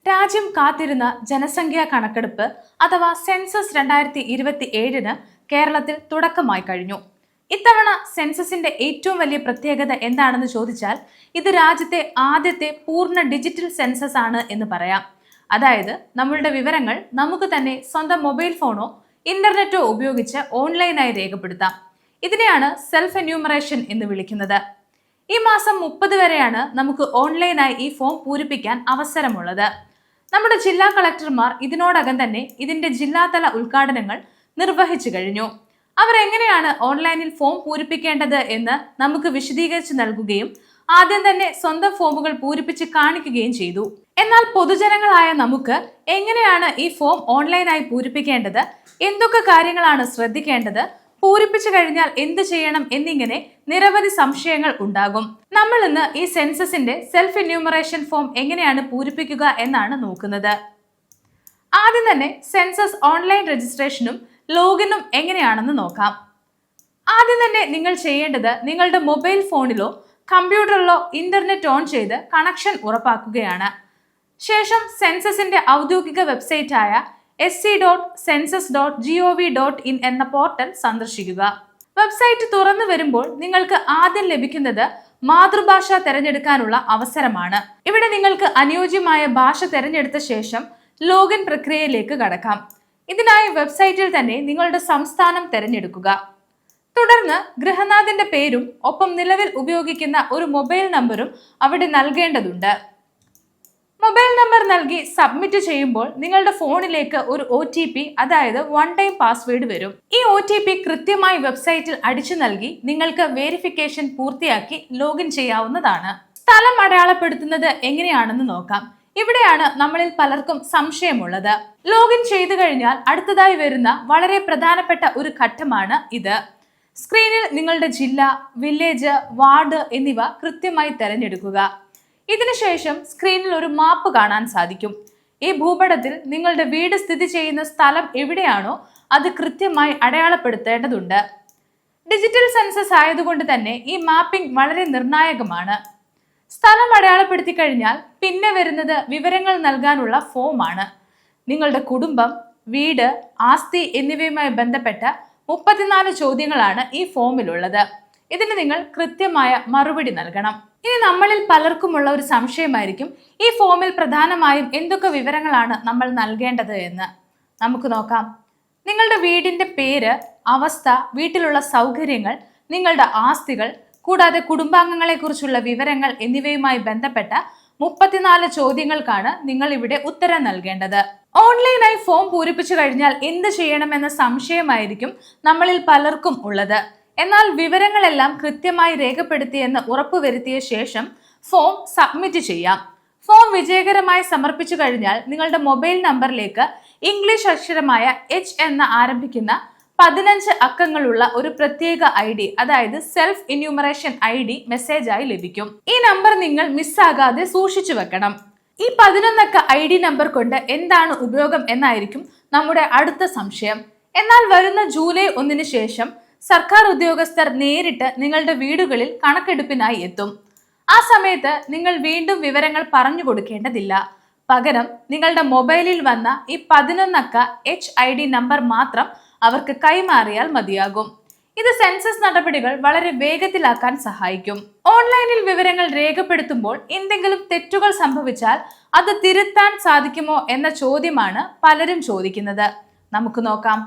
രാജ്യം കാത്തിരുന്ന ജനസംഖ്യാ കണക്കെടുപ്പ് അഥവാ സെൻസസ് 2027 കേരളത്തിൽ തുടക്കമായി കഴിഞ്ഞു. ഇത്തവണ സെൻസസിന്റെ ഏറ്റവും വലിയ പ്രത്യേകത എന്താണെന്ന് ചോദിച്ചാൽ ഇത് രാജ്യത്തെ ആദ്യത്തെ പൂർണ്ണ ഡിജിറ്റൽ സെൻസസ് ആണ് എന്ന് പറയാം. അതായത് നമ്മളുടെ വിവരങ്ങൾ നമുക്ക് തന്നെ സ്വന്തം മൊബൈൽ ഫോണോ ഇന്റർനെറ്റോ ഉപയോഗിച്ച് ഓൺലൈനായി രേഖപ്പെടുത്താം. ഇതിനെയാണ് സെൽഫ് എന്യൂമറേഷൻ എന്ന് വിളിക്കുന്നത്. ഈ മാസം 30 വരെയാണ് നമുക്ക് ഓൺലൈനായി ഈ ഫോം പൂരിപ്പിക്കാൻ അവസരമുള്ളത്. നമ്മുടെ ജില്ലാ കളക്ടർമാർ ഇതിനോടകം തന്നെ ഇതിന്റെ ജില്ലാതല ഉദ്ഘാടനങ്ങൾ നിർവഹിച്ചു കഴിഞ്ഞു. അവർ എങ്ങനെയാണ് ഓൺലൈനിൽ ഫോം പൂരിപ്പിക്കേണ്ടത് എന്ന് നമുക്ക് വിശദീകരിച്ച് നൽകുകയും ആദ്യം തന്നെ സ്വന്തം ഫോമുകൾ പൂരിപ്പിച്ച് കാണിക്കുകയും ചെയ്തു. എന്നാൽ പൊതുജനങ്ങളായ നമുക്ക് എങ്ങനെയാണ് ഈ ഫോം ഓൺലൈനായി പൂരിപ്പിക്കേണ്ടത്, എന്തൊക്കെ കാര്യങ്ങളാണ് ശ്രദ്ധിക്കേണ്ടത്, പൂരിപ്പിച്ചു കഴിഞ്ഞാൽ എന്ത് ചെയ്യണം എന്നിങ്ങനെ നിരവധി സംശയങ്ങൾ ഉണ്ടാകും. നമ്മൾ ഇന്ന് ഈ സെൻസസിന്റെ സെൽഫ് എന്യൂമറേഷൻ ഫോം എങ്ങനെയാണ് പൂരിപ്പിക്കുക എന്നാണ് നോക്കുന്നത്. ആദ്യം തന്നെ സെൻസസ് ഓൺലൈൻ രജിസ്ട്രേഷനും ലോഗിനും എങ്ങനെയാണെന്ന് നോക്കാം. ആദ്യം തന്നെ നിങ്ങൾ ചെയ്യേണ്ടത് നിങ്ങളുടെ മൊബൈൽ ഫോണിലോ കമ്പ്യൂട്ടറിലോ ഇന്റർനെറ്റ് ഓൺ ചെയ്ത് കണക്ഷൻ ഉറപ്പാക്കുകയാണ്. ശേഷം സെൻസസിന്റെ ഔദ്യോഗിക വെബ്സൈറ്റായ sc.census.gov.in എന്ന പോർട്ടൽ സന്ദർശിക്കുക. വെബ്സൈറ്റ് തുറന്നു വരുമ്പോൾ നിങ്ങൾക്ക് ആദ്യം ലഭിക്കുന്നത് മാതൃഭാഷ തിരഞ്ഞെടുക്കാനുള്ള അവസരമാണ്. ഇവിടെ നിങ്ങൾക്ക് അനുയോജ്യമായ ഭാഷ തിരഞ്ഞെടുത്ത ശേഷം ലോഗിൻ പ്രക്രിയയിലേക്ക് കടക്കാം. ഇതിനായി വെബ്സൈറ്റിൽ തന്നെ നിങ്ങളുടെ സംസ്ഥാനം തിരഞ്ഞെടുക്കുക. തുടർന്ന് ഗൃഹനാഥന്റെ പേരും ഒപ്പം നിലവിൽ ഉപയോഗിക്കുന്ന ഒരു മൊബൈൽ നമ്പറും അവിടെ നൽകേണ്ടതുണ്ട്. മൊബൈൽ നമ്പർ നൽകി സബ്മിറ്റ് ചെയ്യുമ്പോൾ നിങ്ങളുടെ ഫോണിലേക്ക് ഒരു OTP അതായത് വൺ ടൈം പാസ്വേഡ് വരും. ഈ OTP കൃത്യമായി വെബ്സൈറ്റിൽ അടിച്ചു നൽകി നിങ്ങൾക്ക് വെരിഫിക്കേഷൻ പൂർത്തിയാക്കി ലോഗിൻ ചെയ്യാവുന്നതാണ്. സ്ഥലം അടയാളപ്പെടുത്തുന്നത് എങ്ങനെയാണെന്ന് നോക്കാം. ഇവിടെയാണ് നമ്മളിൽ പലർക്കും സംശയമുള്ളത്. ലോഗിൻ ചെയ്തു കഴിഞ്ഞാൽ അടുത്തതായി വരുന്ന വളരെ പ്രധാനപ്പെട്ട ഒരു ഘട്ടമാണ് ഇത്. സ്ക്രീനിൽ നിങ്ങളുടെ ജില്ല, വില്ലേജ്, വാർഡ് എന്നിവ കൃത്യമായി തിരഞ്ഞെടുക്കുക. ഇതിനുശേഷം സ്ക്രീനിൽ ഒരു മാപ്പ് കാണാൻ സാധിക്കും. ഈ ഭൂപടത്തിൽ നിങ്ങളുടെ വീട് സ്ഥിതി ചെയ്യുന്ന സ്ഥലം എവിടെയാണോ അത് കൃത്യമായി അടയാളപ്പെടുത്തേണ്ടതുണ്ട്. ഡിജിറ്റൽ സെൻസസ് ആയതുകൊണ്ട് തന്നെ ഈ മാപ്പിംഗ് വളരെ നിർണായകമാണ്. സ്ഥലം അടയാളപ്പെടുത്തി കഴിഞ്ഞാൽ പിന്നെ വരുന്നത് വിവരങ്ങൾ നൽകാനുള്ള ഫോമാണ്. നിങ്ങളുടെ കുടുംബം, വീട്, ആസ്തി എന്നിവയുമായി ബന്ധപ്പെട്ട 34 ചോദ്യങ്ങളാണ് ഈ ഫോമിലുള്ളത്. ഇതിന് നിങ്ങൾ കൃത്യമായ മറുപടി നൽകണം. ഇനി നമ്മളിൽ പലർക്കുമുള്ള ഒരു സംശയമായിരിക്കും ഈ ഫോമിൽ പ്രധാനമായും എന്തൊക്കെ വിവരങ്ങളാണ് നമ്മൾ നൽകേണ്ടത് എന്ന്. നമുക്ക് നോക്കാം. നിങ്ങളുടെ വീടിന്റെ പേര്, അവസ്ഥ, വീട്ടിലുള്ള സൗകര്യങ്ങൾ, നിങ്ങളുടെ ആസ്തികൾ, കൂടാതെ കുടുംബാംഗങ്ങളെ കുറിച്ചുള്ള വിവരങ്ങൾ എന്നിവയുമായി ബന്ധപ്പെട്ട 34 ചോദ്യങ്ങൾക്കാണ് നിങ്ങൾ ഇവിടെ ഉത്തരം നൽകേണ്ടത്. ഓൺലൈനായി ഫോം പൂരിപ്പിച്ചു കഴിഞ്ഞാൽ എന്ത് ചെയ്യണമെന്ന സംശയമായിരിക്കും നമ്മളിൽ പലർക്കും ഉള്ളത്. എന്നാൽ വിവരങ്ങളെല്ലാം കൃത്യമായി രേഖപ്പെടുത്തിയെന്ന് ഉറപ്പുവരുത്തിയ ശേഷം ഫോം സബ്മിറ്റ് ചെയ്യാം. ഫോം വിജയകരമായി സമർപ്പിച്ചു കഴിഞ്ഞാൽ നിങ്ങളുടെ മൊബൈൽ നമ്പറിലേക്ക് ഇംഗ്ലീഷ് അക്ഷരമായ H എന്ന് ആരംഭിക്കുന്ന 15 അക്കങ്ങളുള്ള ഒരു പ്രത്യേക ID അതായത് സെൽഫ് എന്യൂമറേഷൻ ID മെസ്സേജായി ലഭിക്കും. ഈ നമ്പർ നിങ്ങൾ മിസ്സാകാതെ സൂക്ഷിച്ചു വെക്കണം. ഈ 11 അക്ക ID നമ്പർ കൊണ്ട് എന്താണ് ഉപയോഗം എന്നായിരിക്കും നമ്മുടെ അടുത്ത സംശയം. എന്നാൽ വരുന്ന ജൂലൈ 1 ശേഷം സർക്കാർ ഉദ്യോഗസ്ഥർ നേരിട്ട് നിങ്ങളുടെ വീടുകളിൽ കണക്കെടുപ്പിനായി എത്തും. ആ സമയത്ത് നിങ്ങൾ വീണ്ടും വിവരങ്ങൾ പറഞ്ഞു കൊടുക്കേണ്ടതില്ല. പകരം നിങ്ങളുടെ മൊബൈലിൽ വന്ന ഈ 11 അക്ക HID നമ്പർ മാത്രം അവർക്ക് കൈമാറിയാൽ മതിയാകും. ഇത് സെൻസസ് നടപടികൾ വളരെ വേഗത്തിലാക്കാൻ സഹായിക്കും. ഓൺലൈനിൽ വിവരങ്ങൾ രേഖപ്പെടുത്തുമ്പോൾ എന്തെങ്കിലും തെറ്റുകൾ സംഭവിച്ചാൽ അത് തിരുത്താൻ സാധിക്കുമോ എന്ന ചോദ്യമാണ് പലരും ചോദിക്കുന്നത്. നമുക്ക് നോക്കാം.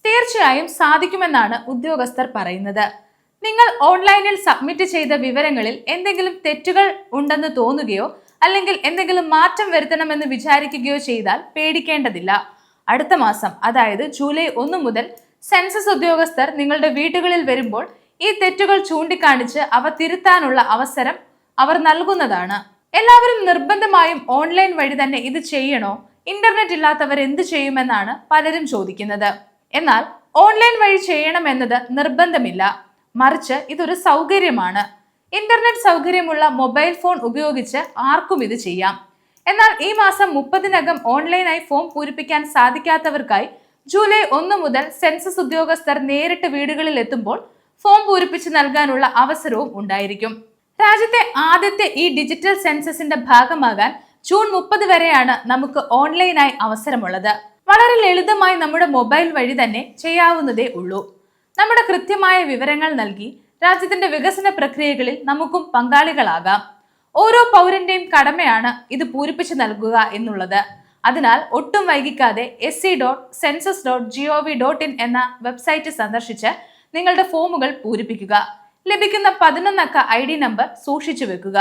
തീർച്ചയായും സാധിക്കുമെന്നാണ് ഉദ്യോഗസ്ഥർ പറയുന്നത്. നിങ്ങൾ ഓൺലൈനിൽ സബ്മിറ്റ് ചെയ്ത വിവരങ്ങളിൽ എന്തെങ്കിലും തെറ്റുകൾ ഉണ്ടെന്ന് തോന്നുകയോ അല്ലെങ്കിൽ എന്തെങ്കിലും മാറ്റം വരുത്തണമെന്ന് വിചാരിക്കുകയോ ചെയ്താൽ പേടിക്കേണ്ടതില്ല. അടുത്ത മാസം അതായത് ജൂലൈ 1 മുതൽ സെൻസസ് ഉദ്യോഗസ്ഥർ നിങ്ങളുടെ വീടുകളിൽ വരുമ്പോൾ ഈ തെറ്റുകൾ ചൂണ്ടിക്കാണിച്ച് അവ തിരുത്താനുള്ള അവസരം അവർ നൽകുന്നതാണ്. എല്ലാവരും നിർബന്ധമായും ഓൺലൈൻ വഴി തന്നെ ഇത് ചെയ്യണോ? ഇന്റർനെറ്റ് ഇല്ലാത്തവർ എന്ത് ചെയ്യുമെന്നാണ് പലരും ചോദിക്കുന്നത്. എന്നാൽ ഓൺലൈൻ വഴി ചെയ്യണമെന്നത് നിർബന്ധമില്ല. മറിച്ച് ഇതൊരു സൗകര്യമാണ്. ഇന്റർനെറ്റ് സൗകര്യമുള്ള മൊബൈൽ ഫോൺ ഉപയോഗിച്ച് ആർക്കും ഇത് ചെയ്യാം. എന്നാൽ ഈ മാസം 30-നകം ഓൺലൈനായി ഫോം പൂരിപ്പിക്കാൻ സാധിക്കാത്തവർക്കായി ജൂലൈ 1 മുതൽ സെൻസസ് ഉദ്യോഗസ്ഥർ നേരിട്ട് വീടുകളിൽ എത്തുമ്പോൾ ഫോം പൂരിപ്പിച്ച് നൽകാനുള്ള അവസരവും ഉണ്ടായിരിക്കും. രാജ്യത്തെ ആദ്യത്തെ ഈ ഡിജിറ്റൽ സെൻസസിന്റെ ഭാഗമാകാൻ ജൂൺ 30 വരെയാണ് നമുക്ക് ഓൺലൈനായി അവസരമുള്ളത്. വളരെ ലളിതമായി നമ്മുടെ മൊബൈൽ വഴി തന്നെ ചെയ്യാവുന്നതേ ഉള്ളൂ. നമ്മുടെ കൃത്യമായ വിവരങ്ങൾ നൽകി രാജ്യത്തിന്റെ വികസന പ്രക്രിയകളിൽ നമുക്കും പങ്കാളികളാകാം. ഓരോ പൗരന്റെയും കടമയാണ് ഇത് പൂരിപ്പിച്ചു നൽകുക എന്നുള്ളത്. അതിനാൽ ഒട്ടും വൈകിക്കാതെ sc.census.gov.in എന്ന വെബ്സൈറ്റ് സന്ദർശിച്ച് നിങ്ങളുടെ ഫോമുകൾ പൂരിപ്പിക്കുക. ലഭിക്കുന്ന 11 അക്ക ID നമ്പർ സൂക്ഷിച്ചു വെക്കുക.